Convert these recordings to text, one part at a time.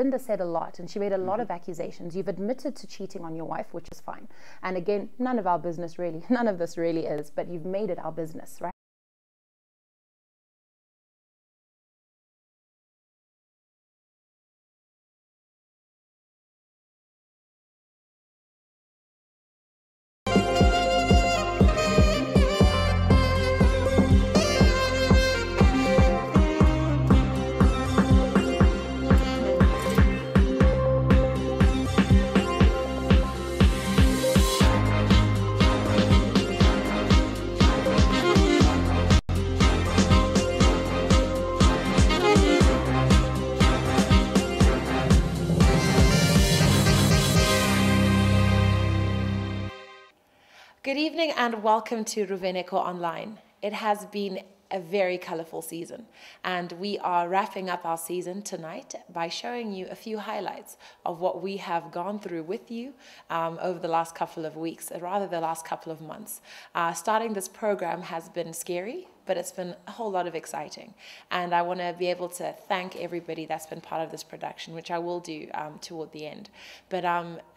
Linda said a lot, and she made a lot of accusations. You've admitted to cheating on your wife, which is fine. And again, none of our business really, none of this really is, but you've made it our business, right? Good evening and welcome to Ruvheneko Online. It has been a very colorful season, and we are wrapping up our season tonight by showing you a few highlights of what we have gone through with you over the last couple of weeks, or rather the last couple of months. Starting this program has been scary, but it's been a whole lot of exciting. And I want to be able to thank everybody that's been part of this production, which I will do toward the end. But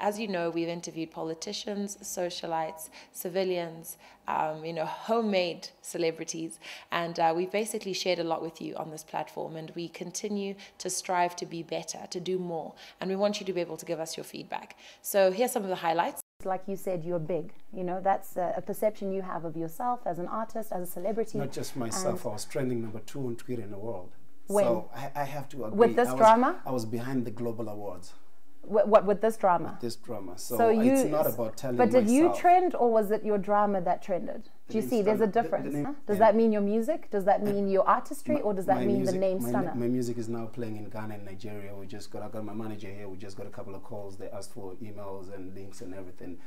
as you know, we've interviewed politicians, socialites, civilians, homemade celebrities, and we've basically shared a lot with you on this platform, and we continue to strive to be better, to do more, and we want you to be able to give us your feedback. So here's some of the highlights. Like you said, you're big. That's a perception you have of yourself as an artist, as a celebrity. Not just myself, I was trending #2 on Twitter in the world. When? So I have to agree. With this drama? I was behind the global awards. What with this drama? With this drama. So it's not about telling But did myself. you trend, or was it your drama that trended? Do you see there's a difference? Does that mean your music? Does that mean your artistry? Or does that mean the name Stunner? My music is now playing in Ghana and Nigeria. I got my manager here. We just got a couple of calls. They asked for emails and links and everything.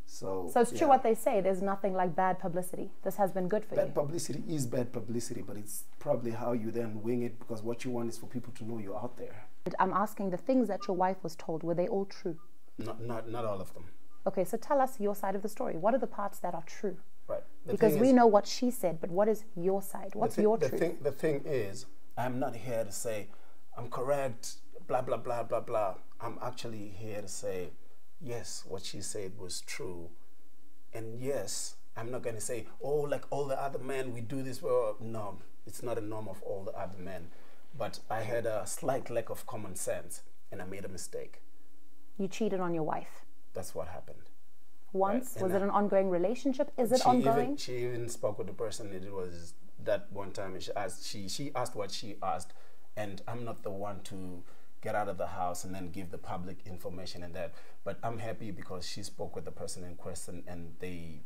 So it's true what they say. There's nothing like bad publicity. This has been good for you. Bad publicity is bad publicity, but it's probably how you then wing it, because what you want is for people to know you're out there. I'm asking, the things that your wife was told, were they all true? Not all of them. Okay, so tell us your side of the story. What are the parts that are true? Right. Because we know what she said, but what is your side? What's your truth? The thing is, I'm not here to say I'm correct, blah, blah, blah, blah, blah. I'm actually here to say, yes, what she said was true. And yes, I'm not going to say, oh, like all the other men, we do this. Well, no, it's not a norm of all the other men. But I had a slight lack of common sense, and I made a mistake. You cheated on your wife? That's what happened. Once? Right. Was it an ongoing relationship? Is it ongoing? She even spoke with the person. It was that one time she asked what she asked, and I'm not the one to get out of the house and then give the public information and that. But I'm happy because she spoke with the person in question, and they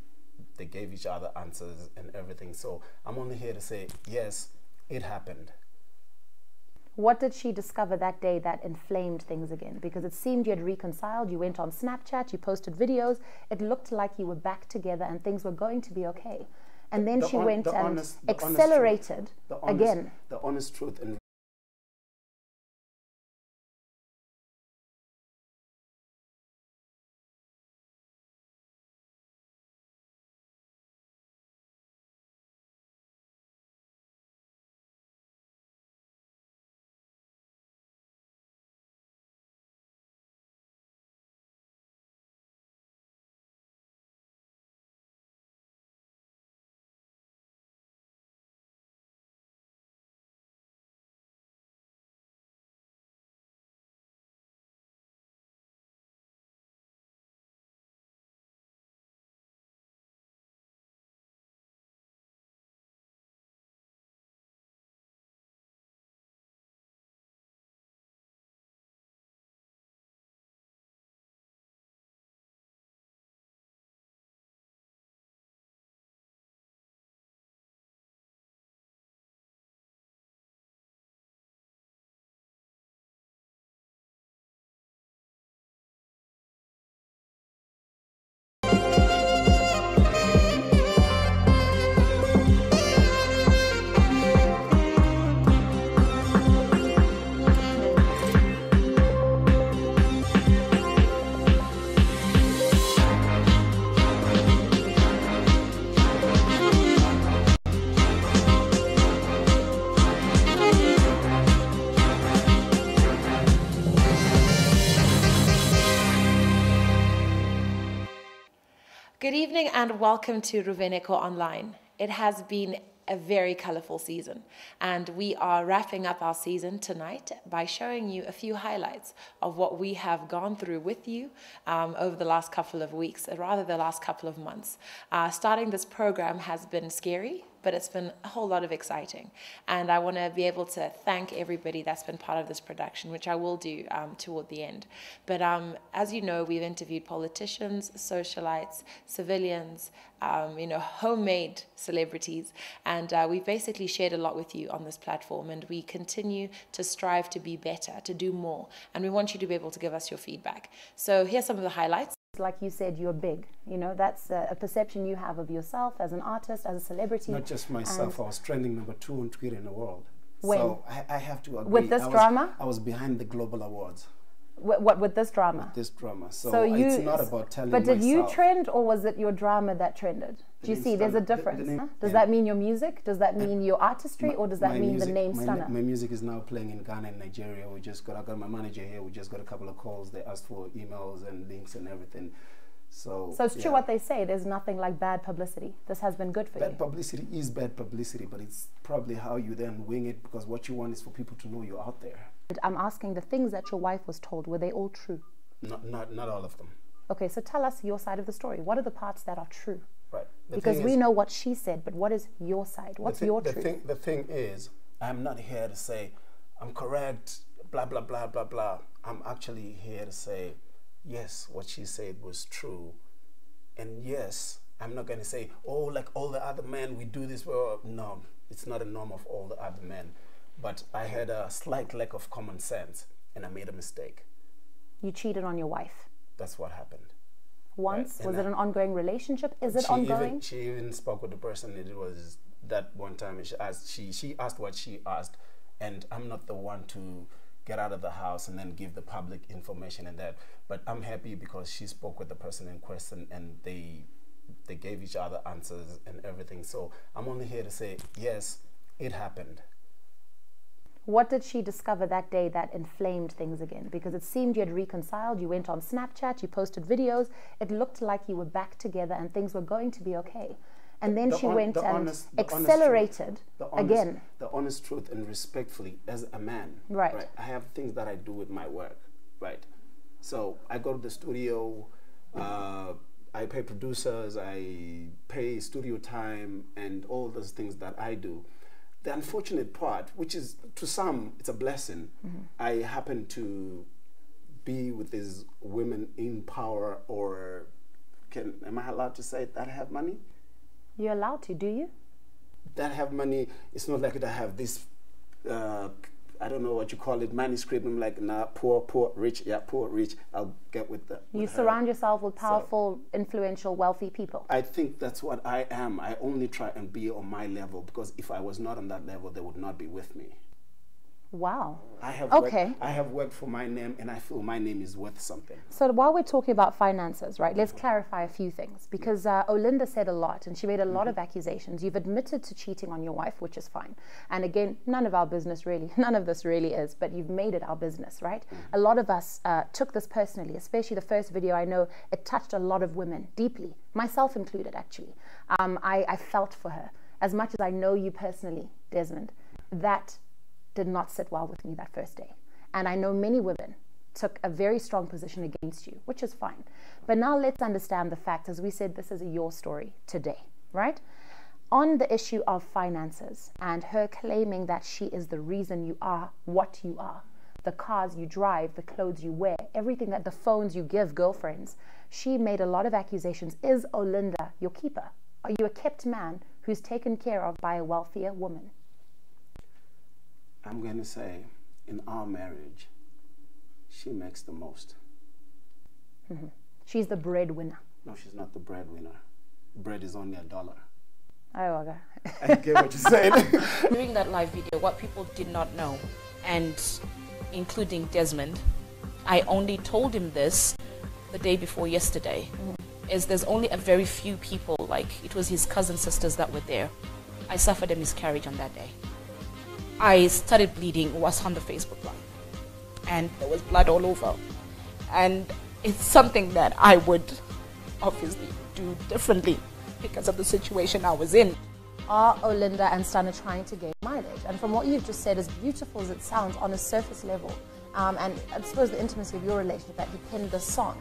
gave each other answers and everything. So I'm only here to say, yes, it happened. What did she discover that day that inflamed things again? Because it seemed you had reconciled, you went on Snapchat, you posted videos, it looked like you were back together and things were going to be okay. And then she went and accelerated again. The honest truth. And Good evening and welcome to Ruvheneko Online. It has been a very colorful season, and we are wrapping up our season tonight by showing you a few highlights of what we have gone through with you over the last couple of weeks, or rather the last couple of months. Starting this program has been scary, but it's been a whole lot of exciting. And I want to be able to thank everybody that's been part of this production, which I will do toward the end. But as you know, we've interviewed politicians, socialites, civilians, homemade celebrities, and we've basically shared a lot with you on this platform, and we continue to strive to be better, to do more, and we want you to be able to give us your feedback. So here's some of the highlights. Like you said, you're big. That's a perception you have of yourself as an artist, as a celebrity. Not just myself, I was trending number 2 on Twitter in the world. When? So I have to agree. With this drama? I was behind the global awards. What with this drama? With this drama. So it's not about telling But did myself. you trend, or was it your drama that trended? Do you see there's a difference? Does that mean your music? Does that mean your artistry? Or does that mean the name Stunner? My music is now playing in Ghana and Nigeria. I got my manager here. We just got a couple of calls. They asked for emails and links and everything. So it's true what they say. There's nothing like bad publicity. This has been good for you. Bad publicity is bad publicity, but it's probably how you then wing it, because what you want is for people to know you're out there. I'm asking, the things that your wife was told, were they all true? Not all of them. Okay, so tell us your side of the story. What are the parts that are true? Right. Because we know what she said, but what is your side? What's your truth? The thing is, I'm not here to say I'm correct, blah, blah, blah, blah, blah. I'm actually here to say, yes, what she said was true. And yes, I'm not going to say, oh, like all the other men, we do this. Well, no, it's not a norm of all the other men. But I had a slight lack of common sense, and I made a mistake. You cheated on your wife? That's what happened. Once? Right. Was it an ongoing relationship? Is it ongoing? She even spoke with the person. It was that one time she asked what she asked, and I'm not the one to get out of the house and then give the public information and that. But I'm happy because she spoke with the person in question, and they gave each other answers and everything. So I'm only here to say, yes, it happened. What did she discover that day that inflamed things again? Because it seemed you had reconciled, you went on Snapchat, you posted videos, it looked like you were back together and things were going to be okay. And then she went and accelerated again. The honest truth, and respectfully, as a man, right? I have things that I do with my work, right? So I go to the studio, I pay producers, I pay studio time, and all those things that I do. The unfortunate part, which is to some, it's a blessing. I happen to be with these women in power, or am I allowed to say that I have money? You're allowed to, do you? That have money. It's not like that I have this, I don't know what you call it, manuscript. I'm like, nah, poor, rich. Yeah, poor, rich. I'll get with that. You surround yourself with powerful, influential, wealthy people. I think that's what I am. I only try and be on my level, because if I was not on that level, they would not be with me. Wow. I have worked for my name, and I feel my name is worth something. So while we're talking about finances, right, let's clarify a few things, because Olinda said a lot, and she made a lot of accusations. You've admitted to cheating on your wife, which is fine. And again, none of our business really, none of this really is, but you've made it our business, right? A lot of us took this personally, especially the first video. I know it touched a lot of women deeply, myself included, actually. I felt for her. As much as I know you personally, Desmond, that did not sit well with me that first day. And I know many women took a very strong position against you, which is fine. But now let's understand the fact, as we said, this is your story today, right? On the issue of finances and her claiming that she is the reason you are what you are, the cars you drive, the clothes you wear, everything, that the phones you give girlfriends, she made a lot of accusations. Is Olinda your keeper? Are you a kept man who's taken care of by a wealthier woman? I'm going to say, in our marriage, she makes the most. She's the breadwinner. No, she's not the breadwinner. Bread is only $1. Oh, okay. I get what you're saying. During that live video, what people did not know, and including Desmond, I only told him this the day before yesterday, is there's only a very few people, like it was his cousin sisters that were there. I suffered a miscarriage on that day. I started bleeding, was on the Facebook Live, and there was blood all over. And it's something that I would obviously do differently because of the situation I was in. Are Olinda and Stunner trying to gain mileage? And from what you've just said, as beautiful as it sounds on a surface level, and I suppose the intimacy of your relationship that you penned this song,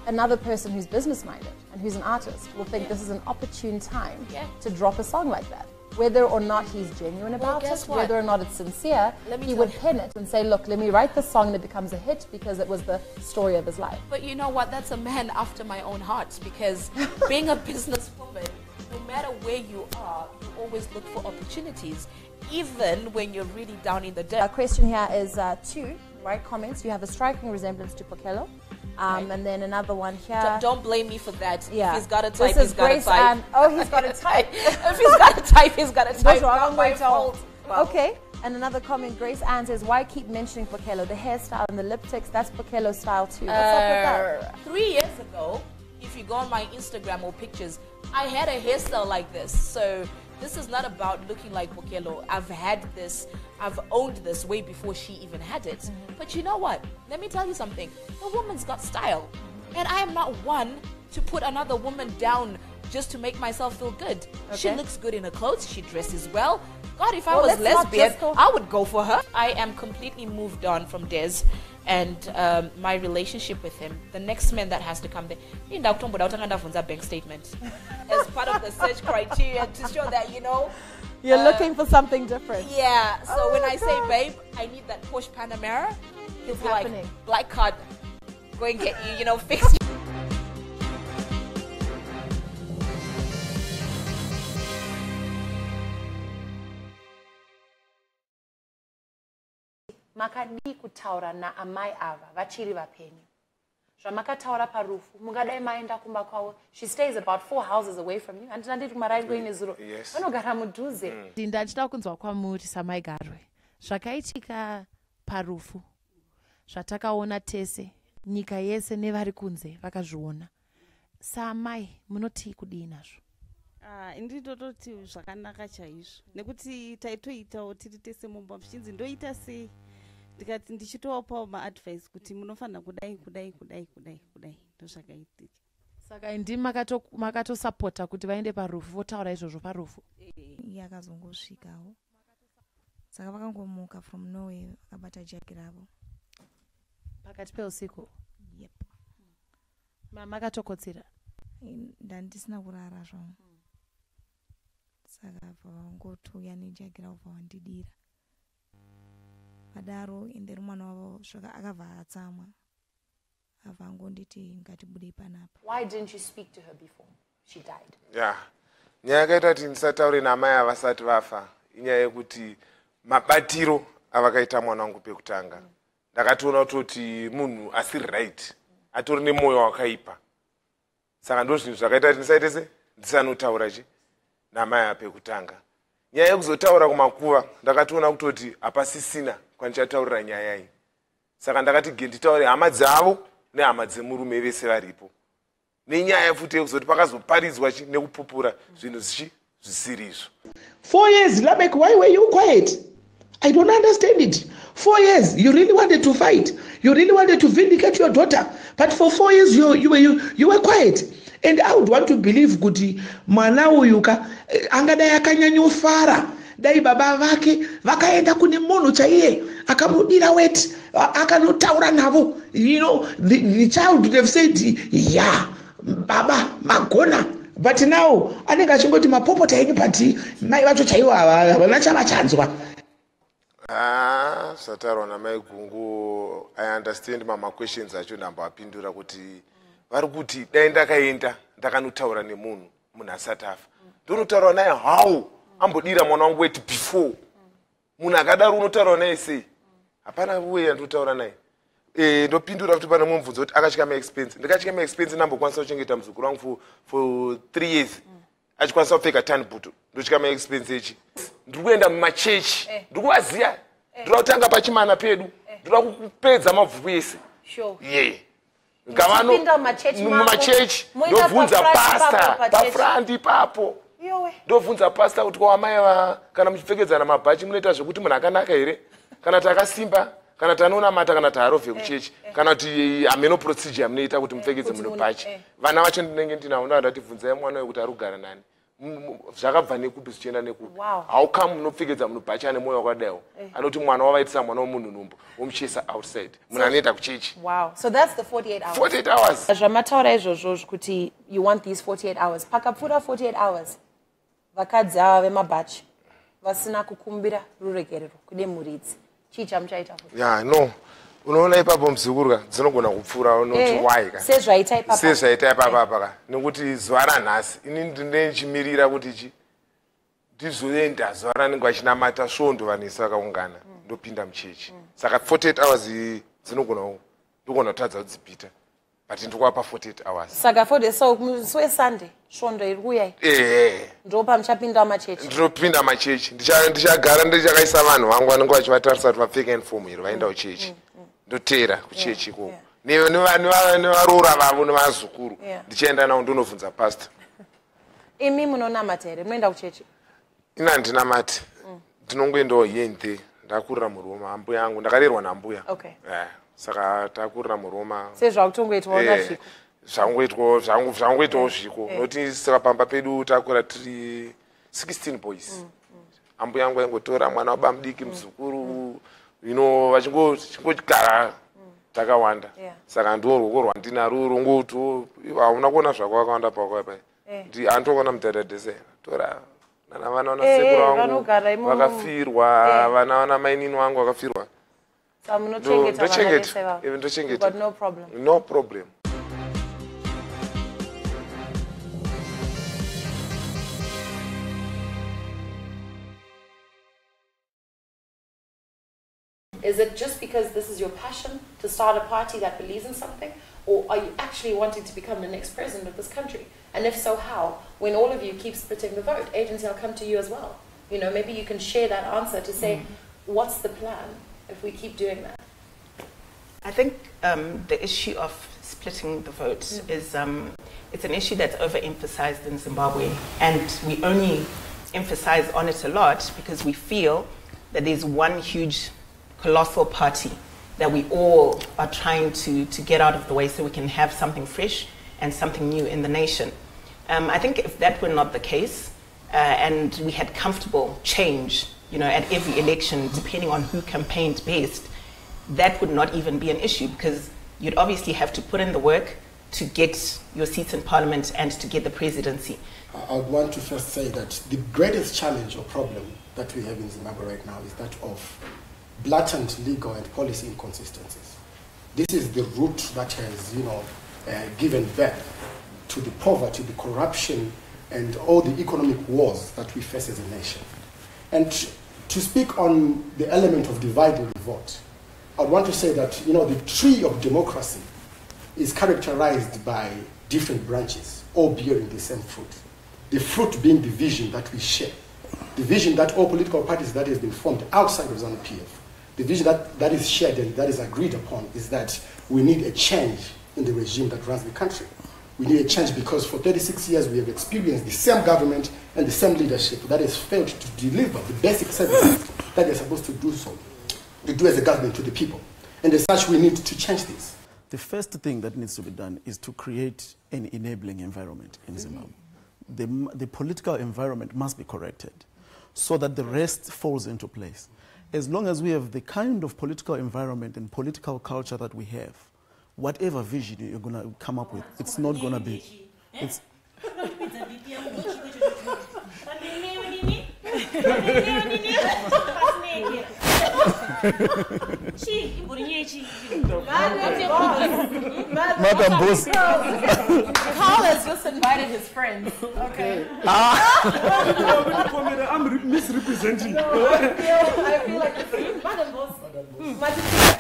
another person who's business-minded and who's an artist will think this is an opportune time to drop a song like that. Whether or not he's genuine about it, whether or not it's sincere, he would pen it and say, look, let me write this song and it becomes a hit because it was the story of his life. But you know what? That's a man after my own heart, because being a businesswoman, no matter where you are, you always look for opportunities, even when you're really down in the dirt. Our question here is two, right, comments. You have a striking resemblance to Pokelo. And then another one here. Don't blame me for that. Yeah. If he's got a type, this is he's got Grace a type. Ann. Oh, he's got a type. If he's got a type, he's got a type. That's Not my fault. Okay. And another comment, Grace Ann says, why keep mentioning Pokelo? The hairstyle and the lipsticks, that's Pokelo style too. What's up with that? 3 years ago, if you go on my Instagram or pictures, I had a hairstyle like this. So this is not about looking like Pokelo. I've had this, I've owned this way before she even had it. But you know what? Let me tell you something. The woman's got style. And I am not one to put another woman down just to make myself feel good. Okay. She looks good in her clothes. She dresses well. God, if I was lesbian, I would go for her. I am completely moved on from Des and my relationship with him. The next man that has to come there, bank statement as part of the search criteria to show that, you know, you're looking for something different. Yeah. So when I say, babe, I need that Porsche Panamera, he'll be like, black card, go and get you, you know, fix. Makadi kutaura na amai ava vachiri vapenyu zvamakataura parufu mungadai maenda kumba kwavo. She stays about 4 houses away from you and ndanditi marai ngoine zuro vanogara mudhuze. Ndachida kunzwa kwamuri samaigarwe zvakaitika parufu zvatakaona tese nyika yese nevari kunze vakazviona. Samai munoti kudii nazvo? Indiri tototi zvakanaka chaizvo nekuti taitoitawo tiri tese mumba muchinzi ndoita sei ndikati ndichitovapawo maadvice kuti munofanira kudai kudai kudai kudai kudai ndozvakaitika. Saka ndimi makatosapota kuti vaende parufu votaura izvozvo parufu? Yakazongosvikawo saka vakangomuka from nowhere vakabata jagi ravo pakati peusiku. Yep. Makatokotsira? Ndandisina kurara zvangu saka pavangotouya nejagi ravo pavandidira vadaro ende mwana wavo svaka akabva atsamwa abva angonditi ngatibudei panapa. Why didn't you speak to her before she died? Yeah. Nyaya yakaita kuti ndisataure namai avasati vafa inyaya yekuti mabatiro avakaita mwana wangu pekutanga ndakatoona kuti munhu asiri right atori nemoyo wakaipa. Saka ndo zvinhu zvakaita kuti ndisaitese ndisanotaurachi namai apekutanga. Nyaya yekuzotaura kumakuva ndakatoona kutoti hapasisina kwanichataurira nyaya iyi. Saka ndakati nditaure hama dzavo nehama dzemurume vese varipo. Nenyaya futi yekuzoti pakazoparidzwa nekupupura zvinhu zvisiri izvo. 4 years, Lamech, why were you quiet? I don't understand it. 4 years, you really wanted to fight. You really wanted to vindicate your daughter. But for 4 years, you were quiet. And I would want to believe kuti mwana uyuka angadai akanyanyofara dai baba vake vakaenda kune munhu chaiye akamudira weti akanotaura navo. You know, the child would have said, yeah, baba magona. But now anenge achingoti mapopota enyu pati mai vacho chaiwo havana chavachanzwa. Zvataurwa namai Gungu, I understand mama questions acho ndambapindura kuti vari kuti dai ndakaenda ndakanotaura nemunhu asati afa ndonotaura naye how ambodira mwana wangu weti before munhu akadaro unotaura naye sei? Hapana uye ndotaura naye. Ndopindura kuti pane mumvunzo kuti akachika maexpense. Ndikachika maexpense ndambokwanisa kuchengeta muzukuru wangu for 3 years. Achikwanisa kupfeka tanbuto. Ndochika maexpense echi. Ndiri kuenda mumachechi. Ndiri kuvaziya. Ndiri kutanga pachimana pedu. Ndiri kupedza mabvuku ese. Sure. Yeah. Ngavano mumachechi ndobvunza pasta pafrandi ipapo. Ndobvunza pasta kuti kwa amai kana muchipfekedzana mabhachi munoita zvokuti munhu akanaka here? Kana takasimba kana tanoona mata kana taarove kuchechi kana kuti ameno procedure munoita kuti mupfekedze munhu bhachi vana vacho ndinenge ndinawo ndavada kuti bvunzai mwana wekuti ari kugara nani zvakabva nekupi zvichienda nekupi haukamu munopfekedza munhu bhachi ane mwoyo wakadaiwo anoti mwana wavaitisa mwana womunhu nhumbu womuchesa outside munhu anoenda kuchechi. So that's the 48 hours. 48 hours. Zvamataura izvozvo kuti you want these 48 hours. Pakapfuura 48 hours. Vakadzi ava vemabhachi vasina kukumbira ruregerero kude muridzi. Chii chamuchaita futi? No. Unoona ipapo muzukuru dzinogona kupfuura unoti why ka sezvaita ipapa nekuti zuva ranhasi ini ndichimirira kuti ndizoenda zuva ranenge vachinamata svondo vanhu vakaungana ndopinda muchechi saka 48 hours ndinogona kutadza kuti dzipita but ndikuwapa 48 hours. Saka so musi weSunday svondo iri kuuya ndopa muchapinda machechi. Ndinopinda machechi ndichagara ndichakaisa vanhu vangu vanenge vachivatarisa kuti vapfeke uniform iri vaenda kuchechi ndotera kuchechi ikoko nevaroora vavo nevazukuru ndichienda navo ndonobvunza pastor. Imi munonamata here munoenda kuchechi? Ina handinamati ndinongoendawo yente ndakurira muroma ambuya yangu ndakarerwa nambuya saka takurira muroma sezvakutongoitwawo nazviko zvangoitawo zviko noti saka pamba pedu takura tiri 16 boys ambuya yangu aingotora mwana waba mudiki muzukuru vachingogara takawanda saka ndo ruoko rwandinaro rungoto hauna kuona zvako wakawanda pakwapa handitokuona mudhadhadhese tora nana vanaona sekuru vangu vakafirwa vanaona mainini wangu vakafirwa ndochengeta no problem. Is it just because this is your passion to start a party that believes in something? Or are you actually wanting to become the next president of this country? And if so, how? When all of you keep splitting the vote, agency, I'll come to you as well. You know, maybe you can share that answer to say, what's the plan if we keep doing that? I think the issue of splitting the vote is it's an issue that's overemphasized in Zimbabwe, and we only emphasize on it a lot because we feel that there's one huge colossal party that we all are trying to get out of the way so we can have something fresh and something new in the nation. I think if that were not the case and we had comfortable change, you know, at every election, depending on who campaigned best, that would not even be an issue because you'd obviously have to put in the work to get your seats in parliament and to get the presidency. I would want to first say that the greatest challenge or problem that we have in Zimbabwe right now is that of blatant legal and policy inconsistencies. This is the root that has, given birth to the poverty, the corruption, and all the economic wars that we face as a nation. And to speak on the element of divide and vote, I would want to say that, the tree of democracy is characterized by different branches, all bearing the same fruit. The fruit being the vision that we share, the vision that all political parties that has been formed outside of ZANU-PF. The vision that is shared and that is agreed upon is that we need a change in the regime that runs the country. We need a change because for 36 years we have experienced the same government and the same leadership that has failed to deliver the basic services that they're supposed to do as a government to the people. And as such, we need to change this. The first thing that needs to be done is to create an enabling environment in Zimbabwe. The political environment must be corrected so that the rest falls into place. As long as we have the kind of political environment and political culture that we have, whatever vision you're going to come up with, it's not going to be... It's Madam Boss. Carl has just invited his friends. Okay. I'm misrepresenting. No, I feel like it's Madam Boss. Madam Boss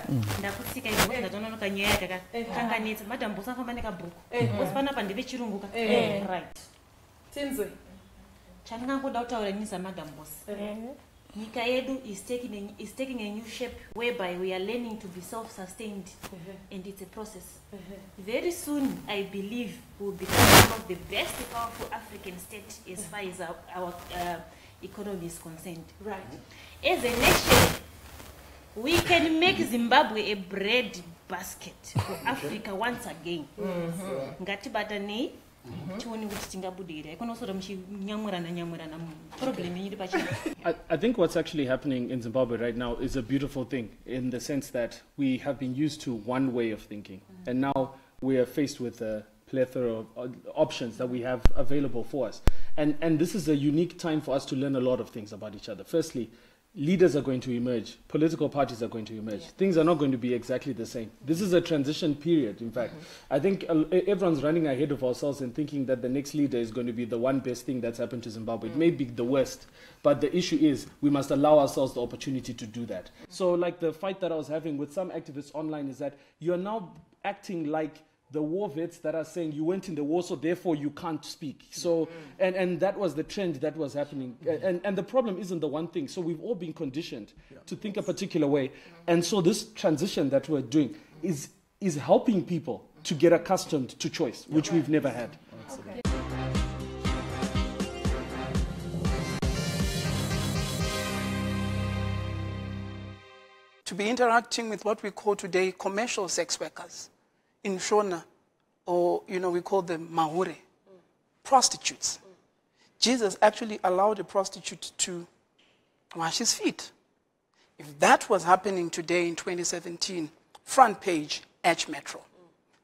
right. Tinzwe. Chandingangoda kutaura nyisa Madam Boss. Nyika yedu is taking a new shape whereby we are learning to be self-sustained, and it's a process. Very soon, I believe, we'll become one of the best powerful African states as far as our economy is concerned. Right. As a nation, We can make Zimbabwe a bread basket for Africa once again. Ngatibatane. I think what's actually happening in Zimbabwe right now is a beautiful thing in the sense that we have been used to one way of thinking, and now we are faced with a plethora of options that we have available for us. And this is a unique time for us to learn a lot of things about each other. Firstly, leaders are going to emerge, political parties are going to emerge. Things are not going to be exactly the same. This is a transition period, in fact. I think everyone's running ahead of ourselves and thinking that the next leader is going to be the one best thing that's happened to Zimbabwe. It may be the worst, but the issue is we must allow ourselves the opportunity to do that. So like the fight that I was having with some activists online is that you're now acting like the war vets that are saying you went in the war, so therefore you can't speak. So, and that was the trend that was happening. And the problem isn't the one thing. So we've all been conditioned to think a particular way. And so this transition that we're doing is helping people to get accustomed to choice, which we've never had. Okay. To be interacting with what we call today commercial sex workers in Shona, or we call them mahure, prostitutes. Jesus actually allowed a prostitute to wash his feet. If that was happening today in 2017, front page, Edge Metro.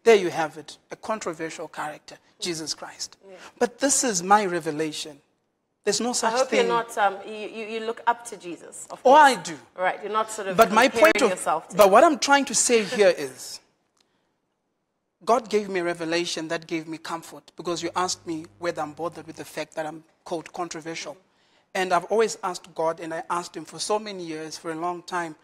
There you have it, a controversial character, Jesus Christ. But this is my revelation. There's no such thing. I hope you're not, you look up to Jesus, of course. Oh, I do. Right, you're not sort of but my point of, yourself to But what I'm trying to say here is, God gave me a revelation that gave me comfort, because you asked me whether I'm bothered with the fact that I'm called controversial. And I've always asked God, and I asked him for so many years, for a long time,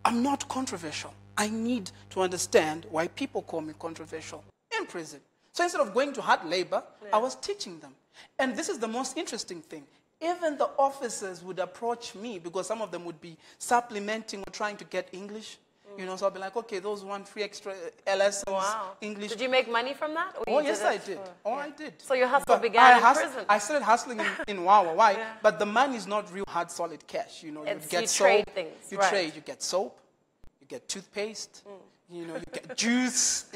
I'm not controversial. I need to understand why people call me controversial in prison. So instead of going to hard labor, I was teaching them. And this is the most interesting thing. Even the officers would approach me, because some of them would be supplementing or trying to get English. So I'll be like, okay, those want free extra lessons, English. Did you make money from that? Or yes, I did. I did. So your hustle began in prison. I started hustling in Wawa. Why? But the money is not real hard, solid cash. You get soap. Trade things. You trade. You get soap. You get toothpaste. You get juice.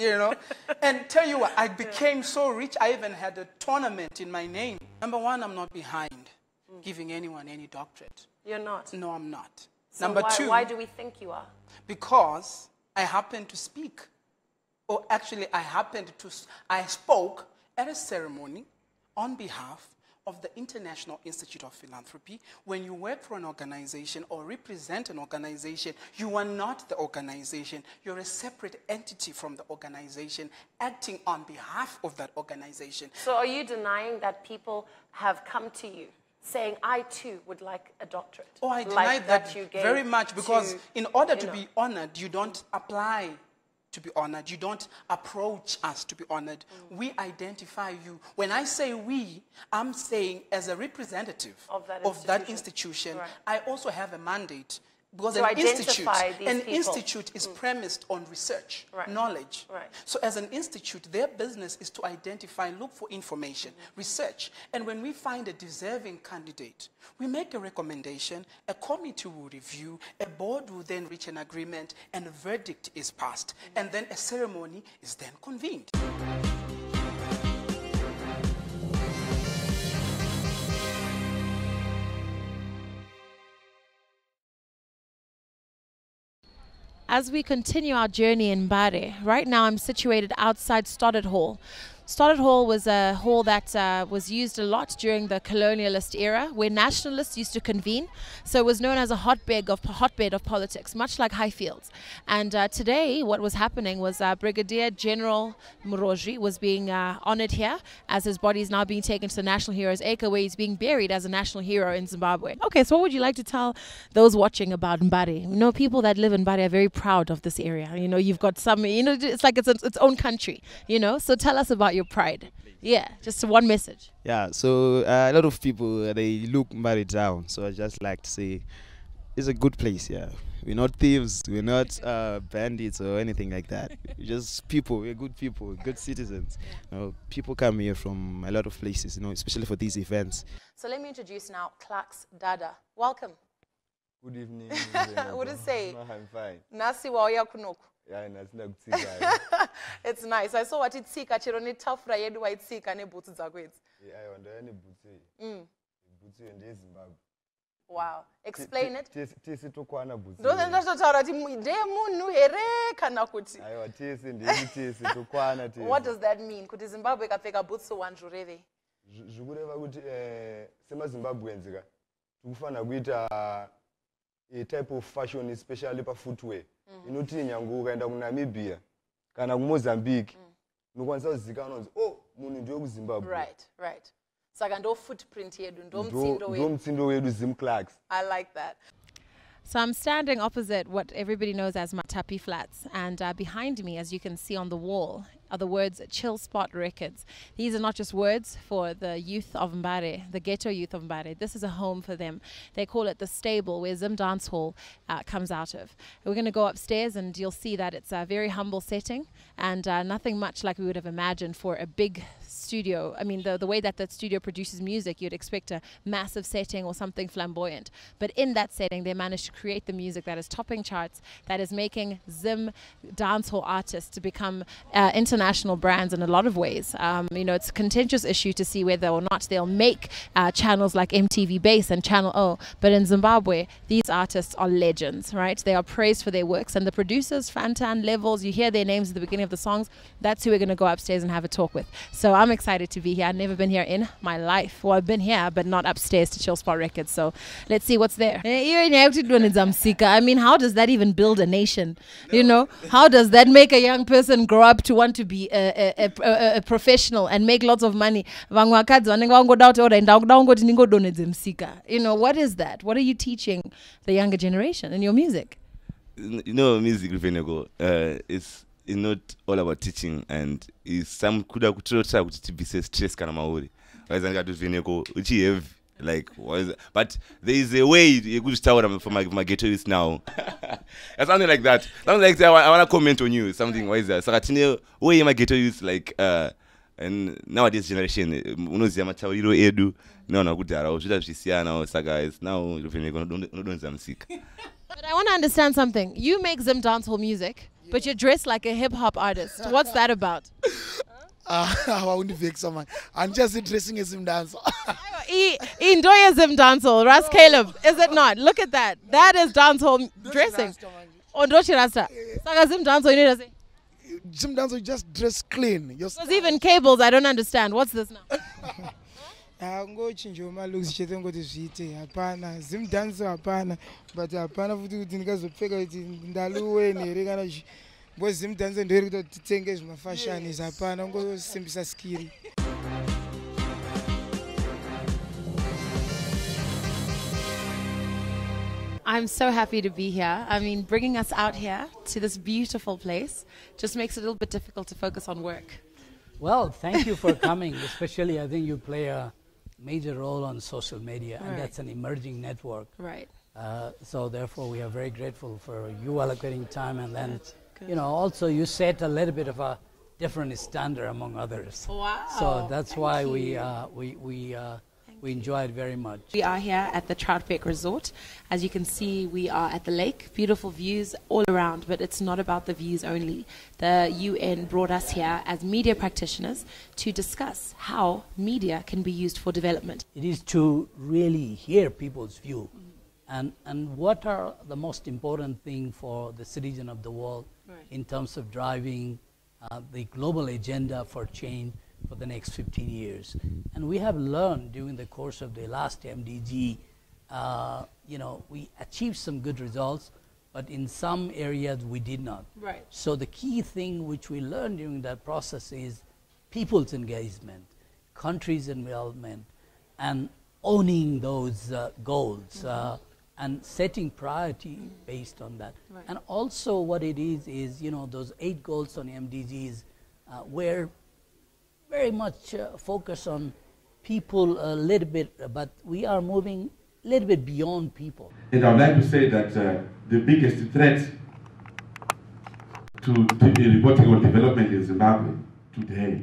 And tell you what, I became so rich. I even had a tournament in my name. Number one, I'm not behind giving anyone any doctorate. You're not? No, I'm not. So Number two. Why do we think you are? Because I happened to speak. Or actually, I spoke at a ceremony on behalf of the International Institute of Philanthropy. When you work for an organization or represent an organization, you are not the organization. You're a separate entity from the organization, acting on behalf of that organization. So are you denying that people have come to you saying, I too would like a doctorate? Oh, I deny that very much, because in order to be honored, you don't apply to be honored. You don't approach us to be honored. We identify you. When I say we, I'm saying as a representative of that institution. Right. I also have a mandate, because an institute is premised on research, knowledge. Right. So as an institute, their business is to identify, look for information, research. And when we find a deserving candidate, we make a recommendation, a committee will review, a board will then reach an agreement, and a verdict is passed. And then a ceremony is then convened. As we continue our journey in Mbare, right now I'm situated outside Stoddard Hall. Stoddard Hall was a hall that was used a lot during the colonialist era, where nationalists used to convene. So it was known as a hotbed of politics, much like Highfields. And today, what was happening was Brigadier General Muroji was being honored here, as his body is now being taken to the National Heroes Acre, where he's being buried as a national hero in Zimbabwe. Okay, so what would you like to tell those watching about Mbare? People that live in Mbare are very proud of this area. You've got some, it's like it's its own country, So tell us about your pride. Yeah, just one message. Yeah, so a lot of people, they look Mbare down. So I just like to say it's a good place, yeah. We're not thieves, we're not bandits or anything like that. We're just people, we're good people, good citizens. People come here from a lot of places, especially for these events. So let me introduce now Clark's Dada. Welcome. Good evening. What is say? No, I'm fine. Nasi wauya kunoku. Yeah, nasina kutsika. It's nice. I saw what it's sika chironi tafura yedu wa itsika ne boots zakwetsi. Yeah, I wonder any boots. Boots in Zimbabwe. Wow. Explain it. Tisi tukwana boots. Don't ndatotaura kuti ndiye munhu here kana kuti. Aiwa tisi ndiye tisi tukwana tisi. What does that mean? Kuti Zimbabwe kapfeka boots wanjureve. Zvikureva kuti sema Zimbabweans ka tikufana kuita a type of fashion especially pa footwear. Inoti nyangu ukaenda kuNamibia kana kuMozambique unokwanisa kuzikanwa kuti oh munhu ndiye kuZimbabwe. Right. Saka ndo footprint yedu ndo mtsindo wedu Zim Clarks. I like that. So I'm standing opposite what everybody knows as Matapi Flats, and behind me, as you can see on the wall, are the words Chill Spot Records. These are not just words for the youth of Mbare, the ghetto youth of Mbare. This is a home for them. They call it the stable, where Zim Dance Hall comes out of. We're going to go upstairs and you'll see that it's a very humble setting and nothing much like we would have imagined for a big studio. I mean, the way that studio produces music, you'd expect a massive setting or something flamboyant. But in that setting, they managed to create the music that is topping charts, that is making Zim dancehall artists to become international brands in a lot of ways. You know, it's a contentious issue to see whether or not they'll make channels like MTV Base and Channel O. But in Zimbabwe, these artists are legends, right? They are praised for their works. And the producers, Fantan, Levels, you hear their names at the beginning of the songs. That's who we're going to go upstairs and have a talk with. So I'm excited to be here. I've never been here in my life. Well, I've been here, but not upstairs to Chill Spot Records. So let's see what's there. I mean, how does that even build a nation? You know, how does that make a young person grow up to want to be a professional and make lots of money? You know, what is that? What are you teaching the younger generation in your music? You know, music, Ruvheneko, it's not all about teaching, and it's some kuda kutrota kuti tibise stress kana mauri. Wazanga Ruvheneko uchi heavy. Like, what is it? But there is a way you could start for my ghetto youth now. Something like that. Something like that. I want to comment on you. Something, what is that? Sakatine, way my ghetto youth like, and nowadays generation, unozi amachawiro edu, no kudara, ujuda vishisia now, saga is now, Ruvheneko, don't zamsik. But I want to understand something. You make Zim dancehall music, but you're dressed like a hip-hop artist. What's that about? I want to fix someone. I'm just dressing as Zim dancer. Indoya Zim dancehall, Ras Caleb, is it not? Look at that. That is dancehall dressing. Ondochi Rasta. Saga Zim dancehall, you know what Zim dancer, you just dress clean. There's even cables, I don't understand. What's this now? I'm going to change my looks. I'm going to see it. Zim dancer, apana. But apana futu because of figure it in Daluwe, Nerigana. Boy, Zim dancer, and the thing is my fashion is apana. I'm going to simply skiri. I'm so happy to be here. I mean, bringing us out here to this beautiful place just makes it a little bit difficult to focus on work. Well, thank you for coming. Especially, I think you play a major role on social media, and that's an emerging network. Right. So therefore, we are very grateful for you allocating time, and then, you know, also you set a little bit of a different standard among others. Wow. So that's why we enjoy it very much. We are here at the Troutbeck Resort. As you can see, we are at the lake. Beautiful views all around, but it's not about the views only. The UN brought us here as media practitioners to discuss how media can be used for development. It is to really hear people's view and what are the most important thing for the citizen of the world in terms of driving the global agenda for change for the next 15 years. And we have learned during the course of the last MDG, you know, we achieved some good results, but in some areas we did not. Right. So the key thing which we learned during that process is people's engagement, countries' involvement, and owning those goals and setting priority based on that. Right. And also what it is, you know, those 8 goals on MDGs were very much focus on people a little bit, but we are moving a little bit beyond people. And I would like to say that the biggest threat to reporting on development in Zimbabwe today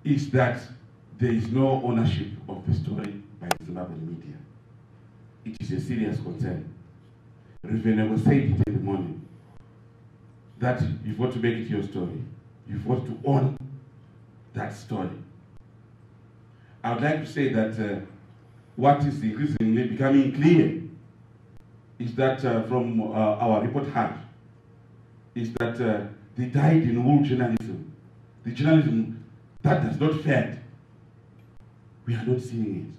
is that there is no ownership of the story by the Zimbabwean media. it is a serious concern. Ruvheneko said it in the morning, that you've got to make it your story. You've got to own that story. I would like to say that what is increasingly becoming clear is that from our report card, is that they died in wool journalism. The journalism that does not fed. We are not seeing it.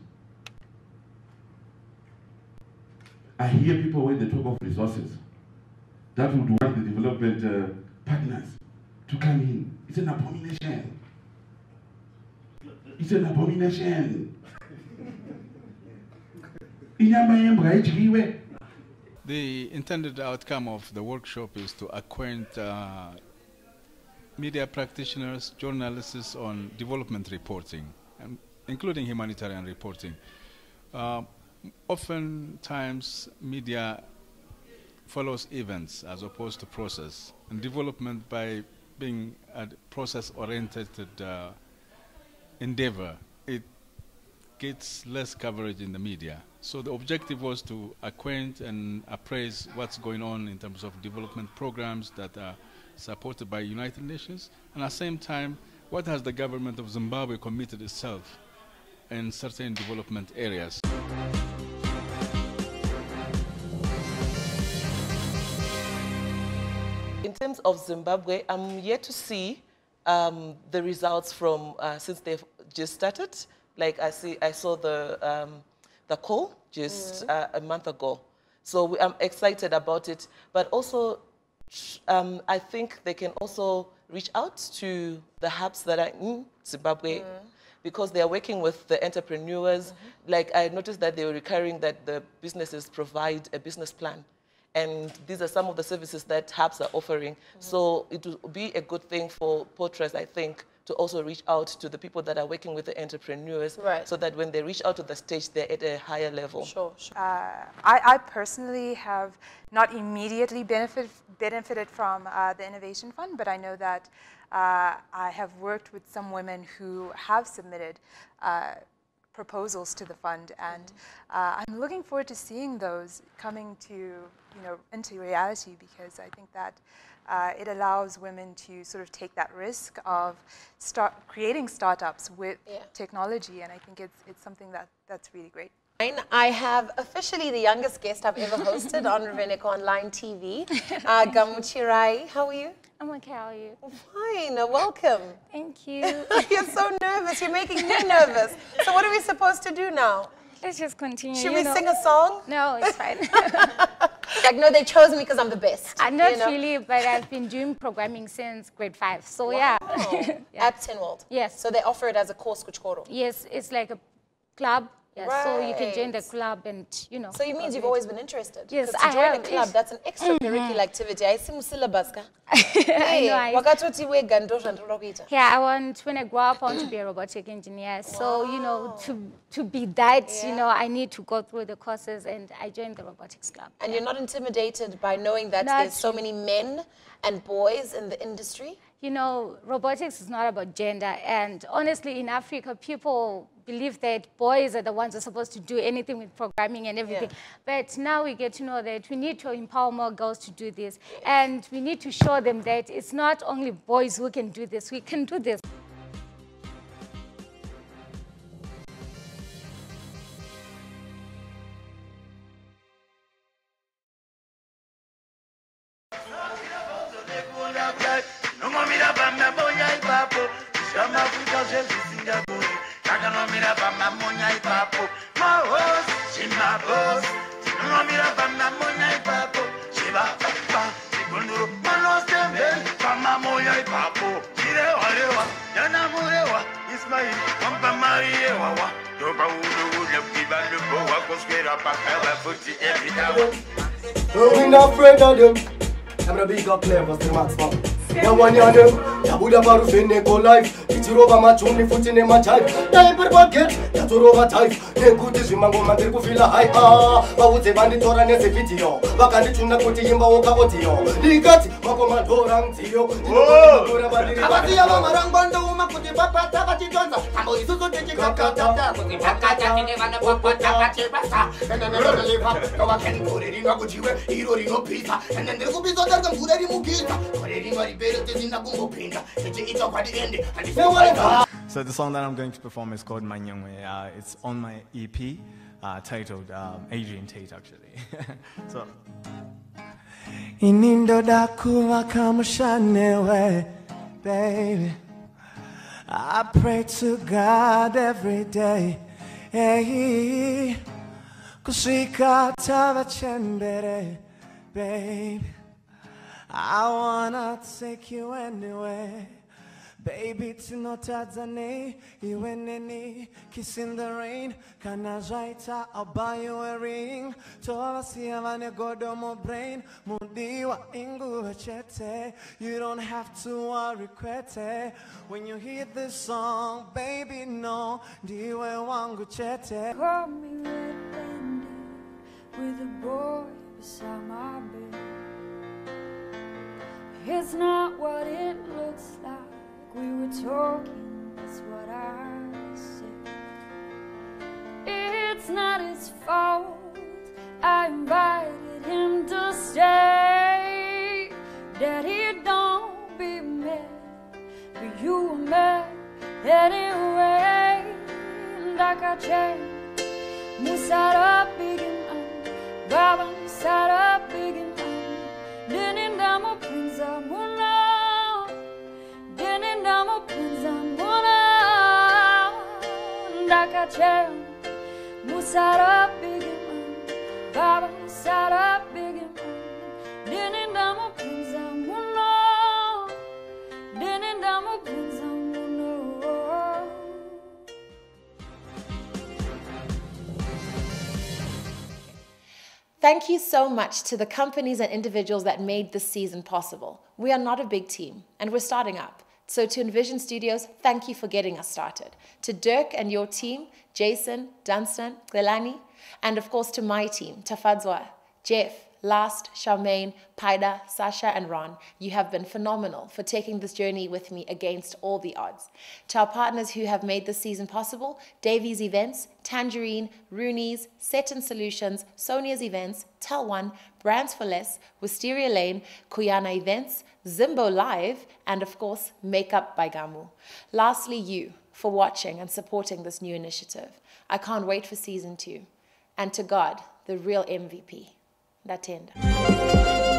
I hear people when they talk of resources that would want the development partners to come in. It's an abomination. It's an abomination. The intended outcome of the workshop is to acquaint media practitioners, journalists on development reporting, including humanitarian reporting. Oftentimes, media follows events as opposed to process. And development, by being a process-oriented endeavor, it gets less coverage in the media. So the objective was to acquaint and appraise what's going on in terms of development programs that are supported by United Nations, and at the same time, what has the government of Zimbabwe committed itself in certain development areas. In terms of Zimbabwe, I'm yet to see the results from since they've just started. Like I saw the call just a month ago, so I'm excited about it. But also, I think they can also reach out to the hubs that are in Zimbabwe, because they are working with the entrepreneurs. Like I noticed that they were recurring that the businesses provide a business plan. And these are some of the services that hubs are offering. So it will be a good thing for portraits, I think, to also reach out to the people that are working with the entrepreneurs, so that when they reach out to the stage, they're at a higher level. Sure. I personally have not immediately benefited from the Innovation Fund, but I know that I have worked with some women who have submitted proposals to the fund, and I'm looking forward to seeing those coming to, into reality, because I think that it allows women to sort of take that risk of creating startups with technology, and I think it's something that's really great. I have officially the youngest guest I've ever hosted on Ruvheneko Online TV, Gamuchirai. How are you? I'm okay, how are you? Fine, welcome. Thank you. You're so nervous, you're making me nervous. So what are we supposed to do now? Let's just continue. Should we sing a song? No, it's fine. Like, no, they chose me because I'm the best. Not really, but I've been doing programming since grade 5. So yeah. At Tenworld? Yes. So they offer it as a course, Kuchkoro? Yes, it's like a club. Yeah, right. So you can join the club and, So it means you've always been interested? Yes, I join a club, that's an extracurricular activity. I see syllabus. I know. Yeah, when I grow up, I want to be a robotic engineer. So, to be that, I need to go through the courses, and I joined the robotics club. And you're not intimidated by knowing that there's so many men and boys in the industry? Robotics is not about gender. And honestly, in Africa, people believe that boys are the ones who are supposed to do anything with programming and everything. But now we get to know that we need to empower more girls to do this. And we need to show them that it's not only boys who can do this. We can do this. Don't bring that friend on them. I'm gonna be got clear for the max, man. Yawanyane, Yabuda Ruvheneko life, Ichirova Machuni Futine Machai, Diaper get, Yaturova type, Nekuti Zimango Mandriku Villa High, Bawuze Banditora Nese video, Bakandi Chunakuti Yimba Oka Otio, Ligati, Makomadoran Tio, Abatia Marangando, Makuti Papa Tabati Jonza, Amoisu Kaka, Paka, Nevana Papa Tabati Basa, and then never live up, no one can put it in a good hero in a pizza, and then there will be other than Purari Mukita, but anybody better in a Gumbo Pinga, and you eat up at the end, and if you want to. So the song that I'm going to perform is called Manyangwe. It's on my EP titled Adrian Tate, actually. So. Inindo dakuwa kamushanewe, baby. I pray to God every day. Hey, kushika tava chembere, baby. I wanna take you anywhere. Baby, tinotadzane, iweneni, kissing the rain, kanajaita, I'll buy you a ring. Tova siavane godomo brain, mudiwa ingu chete. You don't have to worry, kwete. When you hear this song, baby, no, diwe wangu chete. Call me red-handed with a boy beside my bed. It's not what it looks like. We were talking, that's what I said. It's not his fault, I invited him to stay. Daddy, don't be mad, but you were mad anyway. Ndakache, musara bigin baba musara bigin deninda prinza muna. Deninda prinza muna. Ndakache, musara bigin baba musara bigin deninda prinza muna. Deninda prinza muna. Thank you so much to the companies and individuals that made this season possible. We are not a big team, and we're starting up. So to Envision Studios, thank you for getting us started. To Dirk and your team, Jason, Dunstan, Glelani, and of course to my team, Tafadzwa, Jeff, Last, Charmaine, Paida, Sasha, and Ron, you have been phenomenal for taking this journey with me against all the odds. To our partners who have made this season possible, Davies Events, Tangerine, Rooney's, Set and Solutions, Sonia's Events, Tell One, Brands for Less, Wisteria Lane, Kuyana Events, Zimbo Live, and of course, Makeup by Gamu. Lastly, you, for watching and supporting this new initiative. I can't wait for season 2. And to God, the real MVP. Ndatenda.